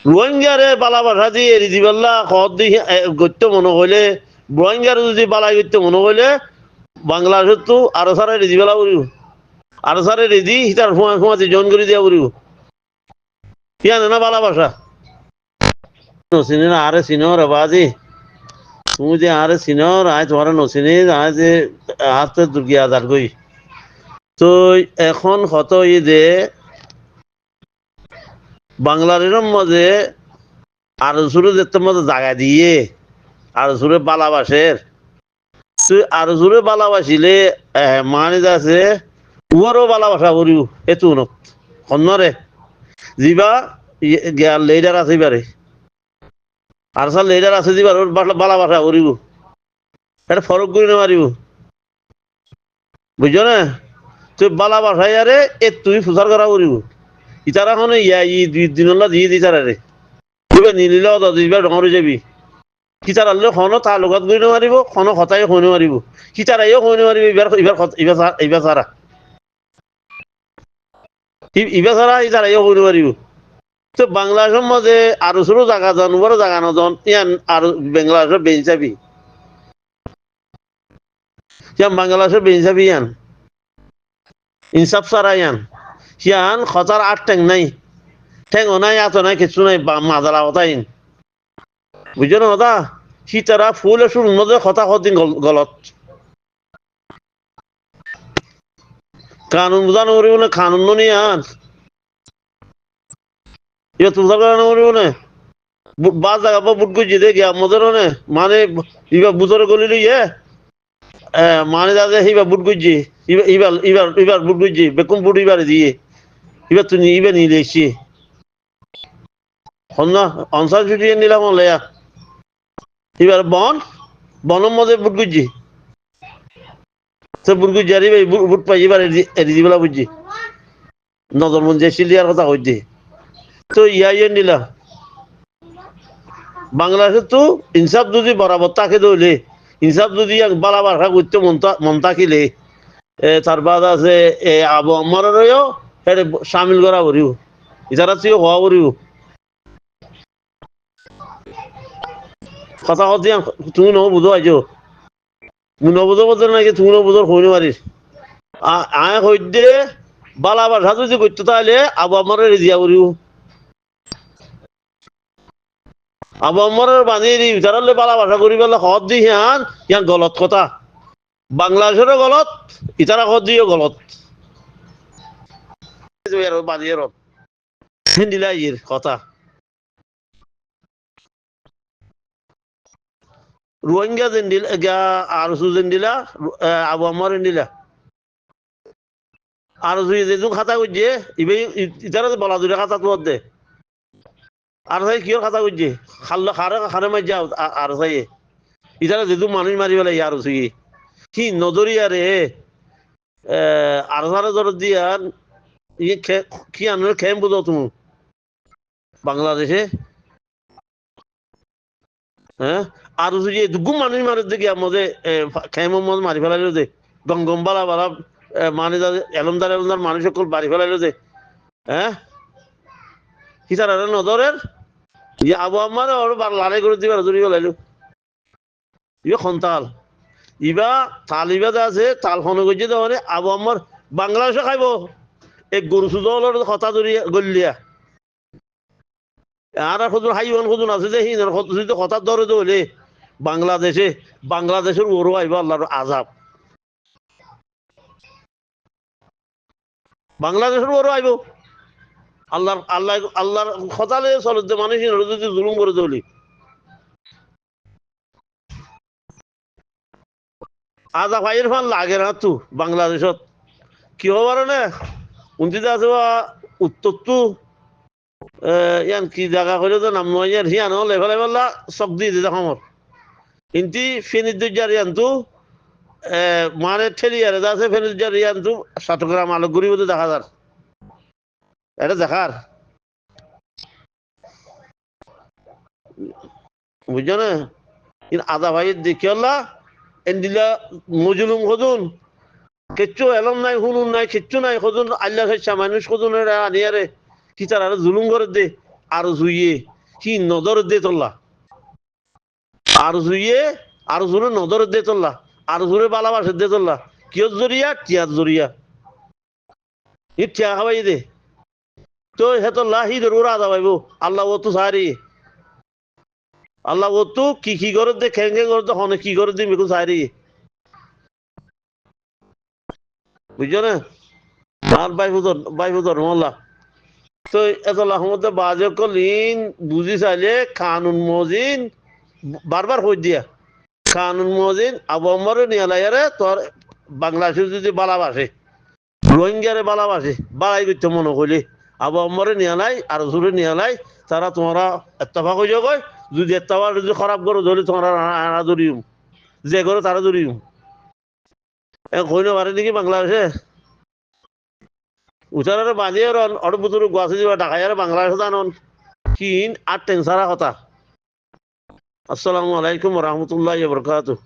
রোহিঙ্গারে বালা ভাষা দিয়ে এরি দিবাল্লা খদ দি গত্য মনে হইলে রোহিঙ্গারে যদি বালা গত্য মনে হইলে বাংলাদেশত তো আরো সারা রেজি বেলা করিব আরো সারা রেজি তার সমাজে জন করে দিয়া করিব ইয়ান না বালা ভাষা নসিনে না আরে সিনর বাজি তুমি যে আরে সিনর আজ তোমার নসিনে আজ হাতে দুর্গিয়া দার গই তো এখন হত ই যে বাংলাদেশের মাঝে আরো সুরে যেতে মধ্যে জায়গা দিয়ে আরো সুরে বালাবাসের তুই আরো সুরে বালাবাসিলে মানে আছে উহারও বালাবাসা করিও এত নরে যিবা গিয়ার লেডার আছে বারে আর সার লেডার আছে যিবার বালাবাসা করিব এটা ফরক করে মারিব বুঝছো না তুই বালাবাসাই আরে এ তুই প্রচার করা করিব ইতারা এখন ই 2 দিন দিয়ে দিতারা রে তুই নিলিলে দিবার ডঙর যাবি কিতারালে খনো তার লগত গই মারিব খনো হতাই হইনে মারিব কিতারাইও হইনে মারিব এবার সারা সারা ইতারাইও হইনে মারিব তো বাংলাদেশের মাঝে আরো ছোট জায়গা জন বড় জায়গা নজন ইয়ান আর বাংলাদেশের বেঞ্চাবি ইয়ান বাংলাদেশের বেঞ্চাবি ইয়ান ইনসাফ সারা ইয়ান ইয়ান খতার 8 ট্যাং নাই ঠ্যাংও নাই এত নাই কিছু নাই মাজালা হতাই বুঝছো না কথা সীতারা ফুল শুন মধ্যে কথা কদিন গলত কানুন বুঝানো করিব না কানুন নিয়ে আন এবার তুলসা করানো করিব না বাস জায়গা পর বুট করছি দেখি আমাদের মানে ইবা বুতরে গলিল মানে দাদা এইবার বুট করছি এবার বুট করছি বেকুম বুট এবারে দিয়ে এবার তুই এবার নিয়ে এসছি না অনসার ছুটিয়ে নিলাম লেয়া এবার বনের মধ্যে বুট করছি সে বুট করছি আর বুট পাই এবার এরি দিবেলা বুঝছি নজর মন যে সিলিয়ার কথা হইতে তো ইয়ে নিলা বাংলাদেশে তো ইনসাফ যদি বরাবর তাকে দইলে ইনসাফ যদি বালা বাসা করতে মন থাকিলে তারপর আছে আবু আমারও সামিল করা করিব ইতারা তুইও হওয়া করিব কথা কথা তুমি নব বুঝো আইছো তুমি নবুঝো বলতে নাকি তুমি নবুঝোর হইনি পারিস আয় হইতে বালা বাসা যদি করতে তাহলে আবু আমার রেজিয়া করিব আবু আমরের বানিয়ে দিই তারালে বালা ভাষা করি পেলে হদ দি ইয়ান গলত কথা বাংলাদেশেরও গলত ইতারা হদ দিও গলত বানিয়ে দিলা ইয়ের কথা রোহিঙ্গা যেন দিলা আর যেন দিলা আবু আমর দিলা আর যে খাতা করছে ইতারা বলা দুটা খাতা তোমার দে আর সাই কিয়র খাতা করছে খারে মার যাও আর সাই ইতারা যেহেতু মানুষ মারি পেলাই আর কি নজরিয়া রে আর সারা জর দিয়া কি আনার খেম বুঝো তুমি বাংলাদেশে হ্যাঁ আর যদি দুগুম মানুষ মারে দেখি আমাদের খেম মারি ফেলাইলো যে গঙ্গম বালা বালা মানে এলমদার মানুষ সকল বাড়ি ফেলাইলো যে হ্যাঁ কি তার নজরের আবু আমার লড়াই করে দিবার জড়ি ফেলাইলো ইবা খন্তাল ইবা তাল ইবা আছে তাল খনে গেছে মানে আবু আমার বাংলাদেশে খাইব এই গরু সুদলের কথা ধরি গলিয়া আর খুদুন হাইওয়ান খুদুন আছে যে হিনের যদি কথা ধরে হলে বাংলাদেশের ওরও আইব আল্লাহর আজাব বাংলাদেশের ওরও আইব আল্লাহর কথালে চলতে মানুষ যদি জুলুম করে চলি আজা ভাইয়ের ফান লাগে না তো বাংলাদেশত কি হবার না উনতিতে আছে উত্তর তো ইয়ান কি জায়গা করে তো নাম নয় হিয়ান লেভেল লেভেলা চক দিয়ে দিতে সমর কিন্তু ফেনিদ্দার ইয়ানতো মানে ঠেলিয়ারে আছে ফেনিদ্দার ইয়ানতো চট্টগ্রাম আলোকগুড়ি মধ্যে দেখা যার এটা দেখার বুঝছো না আদা ভাইয়ের দেখিয়াল্লা এন্দিলা মজুলুম হদুন কিচ্ছু এলম নাই হুনুন নাই কিচ্ছু নাই হদুন আল্লাহ খাইছা মানুষ হদুন আনিয়ারে কি তার আর জুলুম করে দে আর জুইয়ে কি নজর দিয়ে তোলা আর জুইয়ে আর জোরে নজর দিয়ে তোলা আর জোরে ভালোবাসে দিয়ে তোলা কিয়র জরিয়া টিয়ার জরিয়া ই টিয়া খাবাই দে তো হেতো লাহি ধর ওরা দাবাইব আল্লাহ ও তো সারি আল্লাহ ও তো কি করে দে খেঙ্গে করে দে হনে কি করে দিবি সারি বুঝছো না আর বাইফুদর ধর্মল্লা তো এত লাহমতে বাজে কলিন বুঝি চাইলে কানুন মজিন বারবার হই দিয়া কানুন মজিন আবহাওয়ারে নিয়ে লাইয়ারে তোর বাংলাদেশের যদি বালাবাসে রোহিঙ্গারে বালাবাসে বালাই করতে মনে করলে আবহাওয়ারে নিয়ে লাই আর জোরে নিয়ে লাই তারা তোমরা এত্তফা করে কয় যদি এত্তফা যদি খারাপ করো ধরে তোমরা আনা ধরিম যে করে তারা ধরিম কই না পারে নাকি বাংলাদেশে উচারে বাজিয়ে অর বুতুর গাছে যাবা ঢাকাইয়ারে বাংলাদেশে জানন কিন আর টেনসারা কথা আসসালামু আলাইকুম রহমতুল্লাহ বরকাতুহ